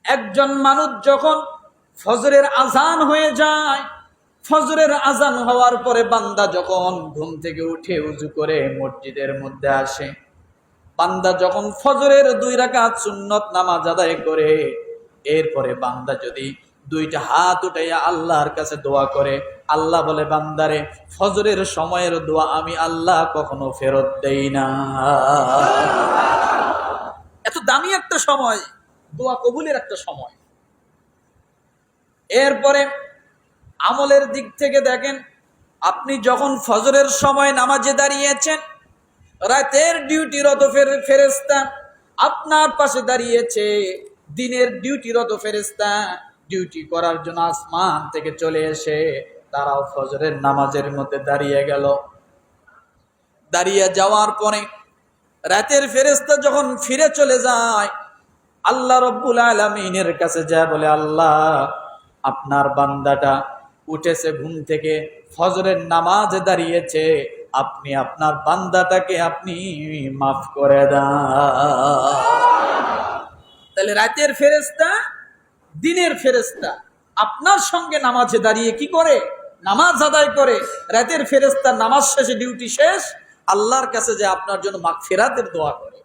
একজন মানুষ যখন ফজরের আজান হয়ে যায়, ফজরের আজান হওয়ার পরে বান্দা যখন ঘুম থেকে উঠে উযু করে মসজিদের মধ্যে আসে, বান্দা যখন ফজরের 2 রাকাত সুন্নত নামাজ আদায় করে, এরপরে বান্দা যদি 2টা হাত উঠাইয়া আল্লাহর কাছে দোয়া করে, আল্লাহ বলে, বান্দারে ফজরের সময়ের দোয়া আমি আল্লাহ কখনো ফেরত দেই না। এত দামি একটা সময়, দোয়া কবুলের একটা সময়। এরপরে আমলের দিক থেকে দেখেন, আপনি যখন ফজরের সময় নামাজে দাঁড়িয়েছেন, রাতের ডিউটিরত ফেরেশতা আপনার পাশে দাঁড়িয়েছে, দিনের ডিউটিরত ফেরেশতা ডিউটি করার জন্য আসমান থেকে চলে এসে তারাও ফজরের নামাজের মধ্যে দাঁড়িয়ে গেল। দাঁড়িয়ে যাওয়ার পরে রাতের ফেরেশতা যখন ফিরে চলে যায়, আল্লাহ রব্বুল আলামিনের কাছে যায়, বলে, আল্লাহ, আপনার বান্দাটা উঠেছে ঘুম থেকে, ফজরের নামাজে দাঁড়িয়েছে, আপনি আপনার বান্দাটাকে আপনি মাফ করে দাও। তাহলে রাতের ফেরেশতা, দিনের ফেরেশতা আপনার সঙ্গে নামাজে দাঁড়িয়ে কি করে? নামাজ আদায় করে। রাতের ফেরেশতা নামাজ শেষে, ডিউটি শেষ, আল্লাহর কাছে যে আপনার জন্য মাগফিরাতের দোয়া করে।